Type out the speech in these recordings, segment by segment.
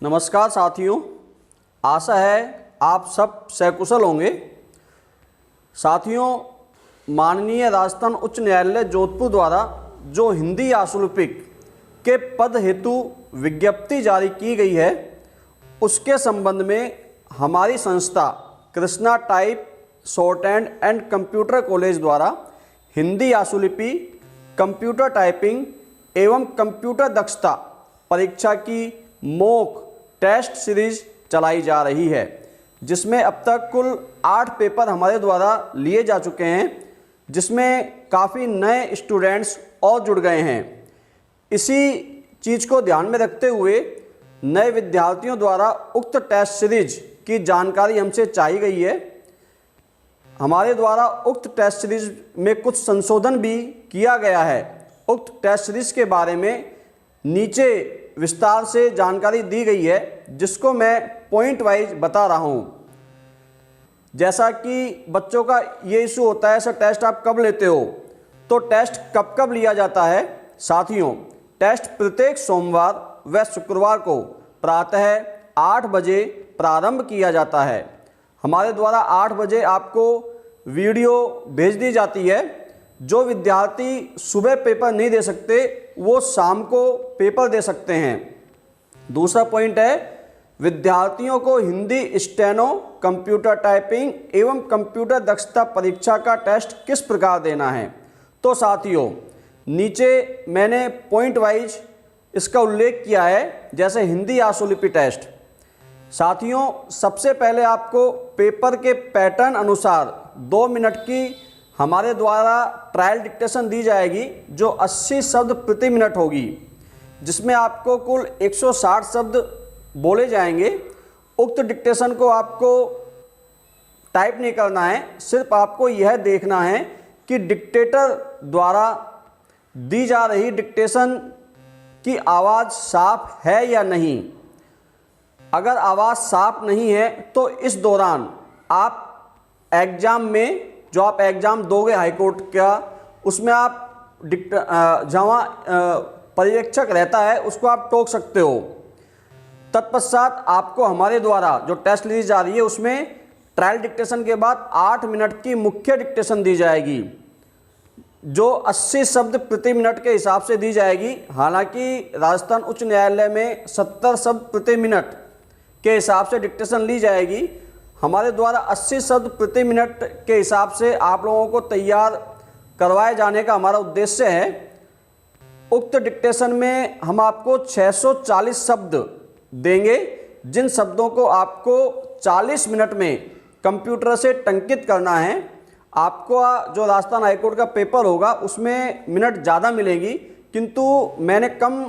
नमस्कार साथियों, आशा है आप सब सकुशल होंगे। साथियों, माननीय राजस्थान उच्च न्यायालय जोधपुर द्वारा जो हिंदी आशुलिपिक के पद हेतु विज्ञप्ति जारी की गई है, उसके संबंध में हमारी संस्था Krishna type short and computer college द्वारा हिंदी आशुलिपि, कंप्यूटर टाइपिंग एवं कंप्यूटर दक्षता परीक्षा की मॉक टेस्ट सीरीज चलाई जा रही है, जिसमें अब तक कुल 8 पेपर हमारे द्वारा लिए जा चुके हैं, जिसमें काफ़ी नए स्टूडेंट्स और जुड़ गए हैं। इसी चीज़ को ध्यान में रखते हुए नए विद्यार्थियों द्वारा उक्त टेस्ट सीरीज की जानकारी हमसे चाही गई है। हमारे द्वारा उक्त टेस्ट सीरीज में कुछ संशोधन भी किया गया है। उक्त टेस्ट सीरीज के बारे में नीचे विस्तार से जानकारी दी गई है, जिसको मैं पॉइंट वाइज बता रहा हूँ। जैसा कि बच्चों का ये इशू होता है, सर टेस्ट आप कब लेते हो, तो टेस्ट कब कब लिया जाता है। साथियों, टेस्ट प्रत्येक सोमवार व शुक्रवार को प्रातः 8 बजे प्रारंभ किया जाता है। हमारे द्वारा 8 बजे आपको वीडियो भेज दी जाती है। जो विद्यार्थी सुबह पेपर नहीं दे सकते, वो शाम को पेपर दे सकते हैं। दूसरा पॉइंट है, विद्यार्थियों को हिंदी स्टेनो, कंप्यूटर टाइपिंग एवं कंप्यूटर दक्षता परीक्षा का टेस्ट किस प्रकार देना है। तो साथियों, नीचे मैंने पॉइंट वाइज इसका उल्लेख किया है। जैसे हिंदी आशुलिपि टेस्ट, साथियों सबसे पहले आपको पेपर के पैटर्न अनुसार 2 मिनट की हमारे द्वारा ट्रायल डिक्टेशन दी जाएगी, जो 80 शब्द प्रति मिनट होगी, जिसमें आपको कुल 160 शब्द बोले जाएंगे। उक्त डिक्टेशन को आपको टाइप नहीं करना है, सिर्फ आपको यह देखना है कि डिक्टेटर द्वारा दी जा रही डिक्टेशन की आवाज़ साफ है या नहीं। अगर आवाज़ साफ नहीं है तो इस दौरान आप एग्ज़ाम में, जो आप एग्ज़ाम दोगे हाई कोर्ट का, उसमें आप जहाँ पर्यवेक्षक रहता है उसको आप टोक सकते हो। तत्पश्चात आपको हमारे द्वारा जो टेस्ट ली जा रही है, उसमें ट्रायल डिक्टेशन के बाद 8 मिनट की मुख्य डिक्टेशन दी जाएगी, जो 80 शब्द प्रति मिनट के हिसाब से दी जाएगी। हालांकि राजस्थान उच्च न्यायालय में 70 शब्द प्रति मिनट के हिसाब से डिक्टेशन ली जाएगी। हमारे द्वारा 80 शब्द प्रति मिनट के हिसाब से आप लोगों को तैयार करवाए जाने का हमारा उद्देश्य है। उक्त डिक्टेशन में हम आपको 640 शब्द देंगे, जिन शब्दों को आपको 40 मिनट में कंप्यूटर से टंकित करना है। आपको जो राजस्थान हाईकोर्ट का पेपर होगा उसमें मिनट ज़्यादा मिलेगी, किंतु मैंने कम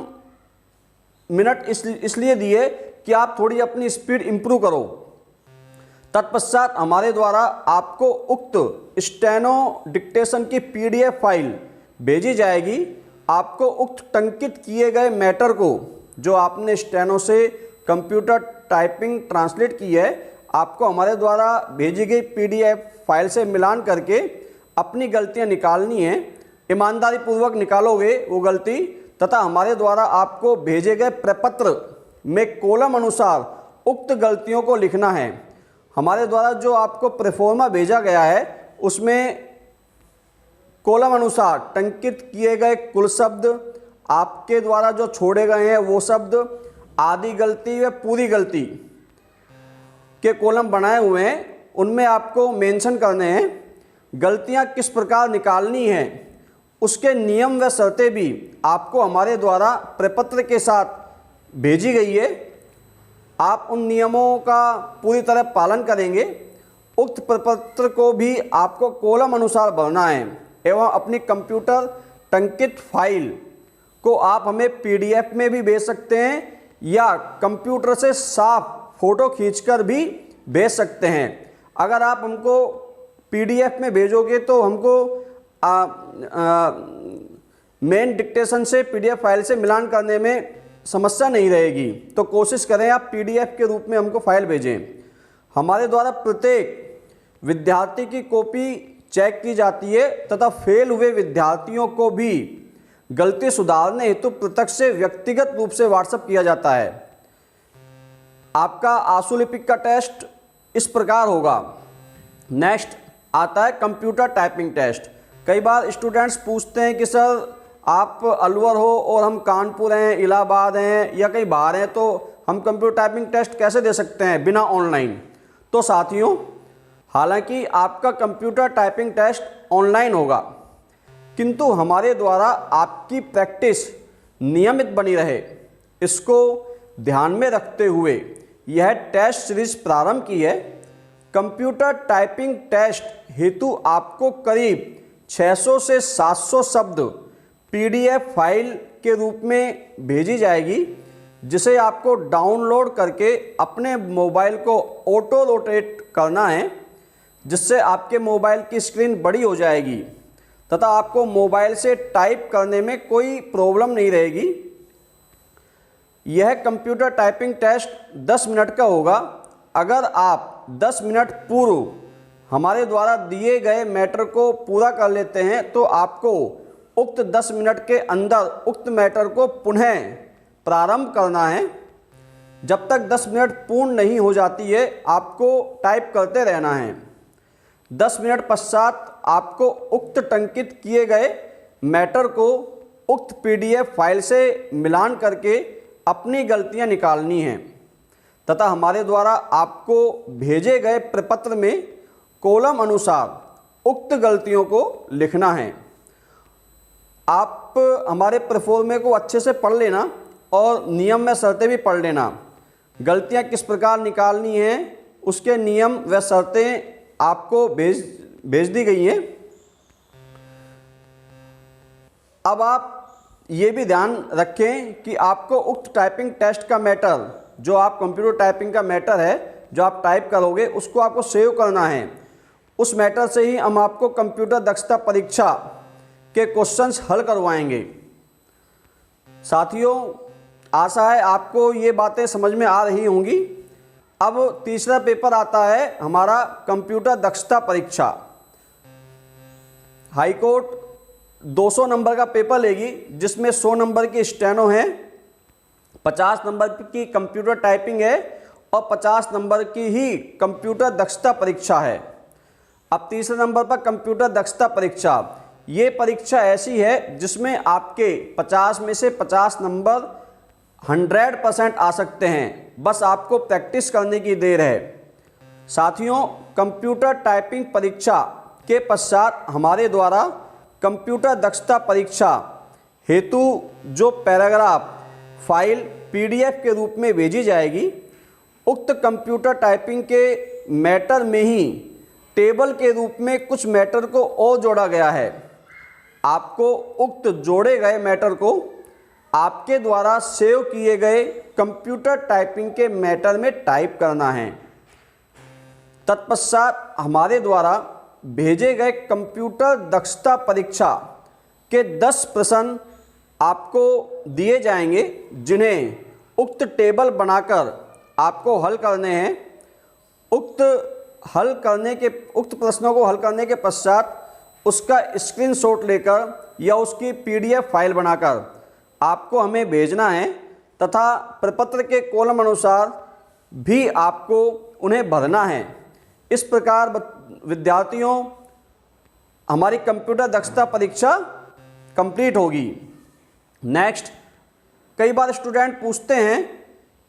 मिनट इसलिए दिए कि आप थोड़ी अपनी स्पीड इम्प्रूव करो। तत्पश्चात हमारे द्वारा आपको उक्त स्टेनो डिक्टेशन की PDF फाइल भेजी जाएगी। आपको उक्त टंकित किए गए मैटर को, जो आपने स्टेनो से कंप्यूटर टाइपिंग ट्रांसलेट की है, आपको हमारे द्वारा भेजी गई PDF फाइल से मिलान करके अपनी गलतियां निकालनी है। ईमानदारी पूर्वक निकालोगे वो गलती, तथा हमारे द्वारा आपको भेजे गए प्रपत्र में कॉलम अनुसार उक्त गलतियों को लिखना है। हमारे द्वारा जो आपको प्रोफॉर्मा भेजा गया है, उसमें कॉलम अनुसार टंकित किए गए कुल शब्द, आपके द्वारा जो छोड़े गए हैं वो शब्द, आधी गलती व पूरी गलती के कॉलम बनाए हुए हैं, उनमें आपको मेंशन करने हैं। गलतियां किस प्रकार निकालनी हैं, उसके नियम व शर्तें भी आपको हमारे द्वारा प्रपत्र के साथ भेजी गई है। आप उन नियमों का पूरी तरह पालन करेंगे। उक्त प्रपत्र को भी आपको कॉलम अनुसार भरना है एवं अपनी कंप्यूटर टंकित फाइल को आप हमें PDF में भी भेज सकते हैं, या कंप्यूटर से साफ फोटो खींचकर भी भेज सकते हैं। अगर आप हमको PDF में भेजोगे तो हमको मेन डिक्टेशन से PDF फाइल से मिलान करने में समस्या नहीं रहेगी। तो कोशिश करें आप PDF के रूप में हमको फाइल भेजें। हमारे द्वारा प्रत्येक विद्यार्थी की कॉपी चेक की जाती है, तथा फेल हुए विद्यार्थियों को भी गलती सुधारने हेतु प्रत्यक्ष से व्यक्तिगत रूप से व्हाट्सएप किया जाता है। आपका आशुलिपिक का टेस्ट इस प्रकार होगा। नेक्स्ट आता है कंप्यूटर टाइपिंग टेस्ट। कई बार स्टूडेंट्स पूछते हैं कि सर आप अलवर हो और हम कानपुर हैं, इलाहाबाद हैं या कहीं बाहर हैं, तो हम कंप्यूटर टाइपिंग टेस्ट कैसे दे सकते हैं बिना ऑनलाइन। तो साथियों, हालांकि आपका कंप्यूटर टाइपिंग टेस्ट ऑनलाइन होगा, किंतु हमारे द्वारा आपकी प्रैक्टिस नियमित बनी रहे, इसको ध्यान में रखते हुए यह टेस्ट सीरीज प्रारंभ की है। कंप्यूटर टाइपिंग टेस्ट हेतु आपको करीब 600 से 700 शब्द PDF फाइल के रूप में भेजी जाएगी, जिसे आपको डाउनलोड करके अपने मोबाइल को ऑटो रोटेट करना है, जिससे आपके मोबाइल की स्क्रीन बड़ी हो जाएगी तथा आपको मोबाइल से टाइप करने में कोई प्रॉब्लम नहीं रहेगी। यह कंप्यूटर टाइपिंग टेस्ट 10 मिनट का होगा। अगर आप 10 मिनट पूर्व हमारे द्वारा दिए गए मैटर को पूरा कर लेते हैं तो आपको उक्त 10 मिनट के अंदर उक्त मैटर को पुनः प्रारंभ करना है। जब तक 10 मिनट पूर्ण नहीं हो जाती है आपको टाइप करते रहना है। 10 मिनट पश्चात आपको उक्त टंकित किए गए मैटर को उक्त PDF फाइल से मिलान करके अपनी गलतियां निकालनी हैं तथा हमारे द्वारा आपको भेजे गए प्रपत्र में कॉलम अनुसार उक्त गलतियों को लिखना है। आप हमारे प्रोफॉर्मे को अच्छे से पढ़ लेना और नियम व शर्तें भी पढ़ लेना। गलतियां किस प्रकार निकालनी हैं उसके नियम व शर्तें आपको भेज दी गई हैं। अब आप ये भी ध्यान रखें कि आपको उक्त टाइपिंग टेस्ट का मैटर, जो आप कंप्यूटर टाइपिंग का मैटर है जो आप टाइप करोगे, उसको आपको सेव करना है। उस मैटर से ही हम आपको कंप्यूटर दक्षता परीक्षा के क्वेश्चंस हल करवाएंगे। साथियों, आशा है आपको ये बातें समझ में आ रही होंगी। अब तीसरा पेपर आता है हमारा कंप्यूटर दक्षता परीक्षा। हाई कोर्ट 200 नंबर का पेपर लेगी, जिसमें 100 नंबर की स्टेनो है, 50 नंबर की कंप्यूटर टाइपिंग है और 50 नंबर की ही कंप्यूटर दक्षता परीक्षा है। अब तीसरे नंबर पर कंप्यूटर दक्षता परीक्षा। ये परीक्षा ऐसी है जिसमें आपके 50 में से 50 नंबर 100% आ सकते हैं, बस आपको प्रैक्टिस करने की देर है। साथियों, कंप्यूटर टाइपिंग परीक्षा के पश्चात हमारे द्वारा कंप्यूटर दक्षता परीक्षा हेतु जो पैराग्राफ फाइल PDF के रूप में भेजी जाएगी, उक्त कंप्यूटर टाइपिंग के मैटर में ही टेबल के रूप में कुछ मैटर को और जोड़ा गया है। आपको उक्त जोड़े गए मैटर को आपके द्वारा सेव किए गए कंप्यूटर टाइपिंग के मैटर में टाइप करना है। तत्पश्चात हमारे द्वारा भेजे गए कंप्यूटर दक्षता परीक्षा के 10 प्रश्न आपको दिए जाएंगे, जिन्हें उक्त टेबल बनाकर आपको हल करने हैं। उक्त प्रश्नों को हल करने के पश्चात उसका स्क्रीनशॉट लेकर या उसकी PDF फाइल बनाकर आपको हमें भेजना है तथा प्रपत्र के कॉलम अनुसार भी आपको उन्हें भरना है। इस प्रकार विद्यार्थियों, हमारी कंप्यूटर दक्षता परीक्षा कंप्लीट होगी। नेक्स्ट, कई बार स्टूडेंट पूछते हैं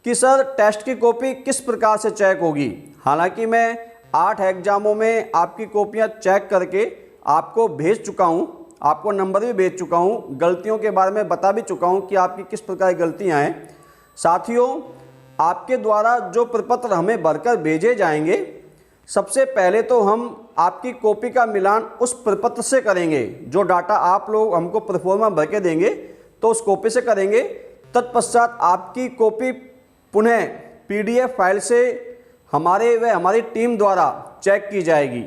कि सर टेस्ट की कॉपी किस प्रकार से चेक होगी। हालांकि मैं 8 एग्जामों में आपकी कॉपियां चेक करके आपको भेज चुका हूं, आपको नंबर भी भेज चुका हूं, गलतियों के बारे में बता भी चुका हूं कि आपकी किस प्रकार की गलतियां हैं। साथियों, आपके द्वारा जो प्रपत्र हमें भरकर भेजे जाएंगे, सबसे पहले तो हम आपकी कॉपी का मिलान उस प्रपत्र से करेंगे। जो डाटा आप लोग हमको प्रोफॉर्मा भर के देंगे तो उस कॉपी से करेंगे। तत्पश्चात आपकी कॉपी पुनः PDF फाइल से हमारी टीम द्वारा चेक की जाएगी।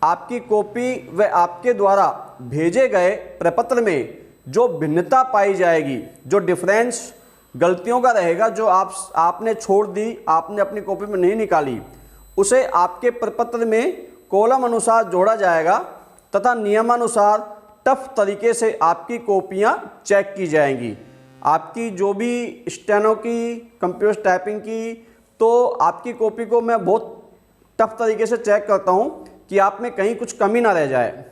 आपकी कॉपी व आपके द्वारा भेजे गए प्रपत्र में जो भिन्नता पाई जाएगी, जो डिफरेंस गलतियों का रहेगा, जो आपने छोड़ दी, आपने अपनी कॉपी में नहीं निकाली, उसे आपके प्रपत्र में कॉलम अनुसार जोड़ा जाएगा तथा नियमानुसार टफ तरीके से आपकी कॉपियां चेक की जाएंगी। आपकी जो भी स्टेनो की, कंप्यूटर टाइपिंग की तो आपकी कॉपी को मैं बहुत टफ तरीके से चेक करता हूं कि आप में कहीं कुछ कमी ना रह जाए।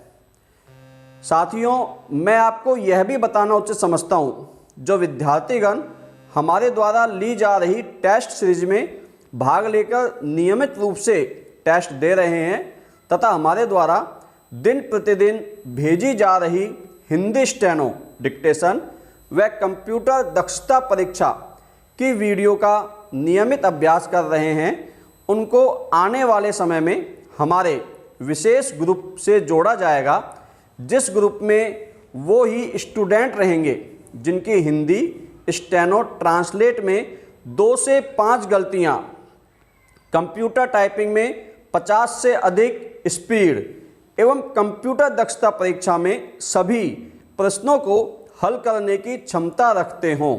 साथियों, मैं आपको यह भी बताना उचित समझता हूं, जो विद्यार्थीगण हमारे द्वारा ली जा रही टेस्ट सीरीज में भाग लेकर नियमित रूप से टेस्ट दे रहे हैं तथा हमारे द्वारा दिन प्रतिदिन भेजी जा रही हिंदी स्टेनो डिक्टेशन व कंप्यूटर दक्षता परीक्षा की वीडियो का नियमित अभ्यास कर रहे हैं, उनको आने वाले समय में हमारे विशेष ग्रुप से जोड़ा जाएगा, जिस ग्रुप में वो ही स्टूडेंट रहेंगे जिनकी हिंदी स्टेनो ट्रांसलेट में 2 से 5 गलतियां, कंप्यूटर टाइपिंग में 50 से अधिक स्पीड एवं कंप्यूटर दक्षता परीक्षा में सभी प्रश्नों को हल करने की क्षमता रखते हों,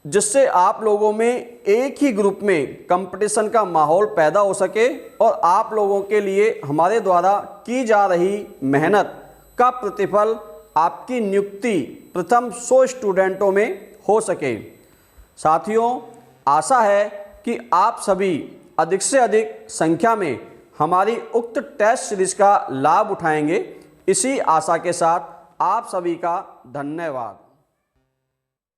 जिससे आप लोगों में एक ही ग्रुप में कंपटीशन का माहौल पैदा हो सके और आप लोगों के लिए हमारे द्वारा की जा रही मेहनत का प्रतिफल आपकी नियुक्ति प्रथम 100 स्टूडेंटों में हो सके। साथियों, आशा है कि आप सभी अधिक से अधिक संख्या में हमारी उक्त टेस्ट सीरीज का लाभ उठाएंगे। इसी आशा के साथ आप सभी का धन्यवाद।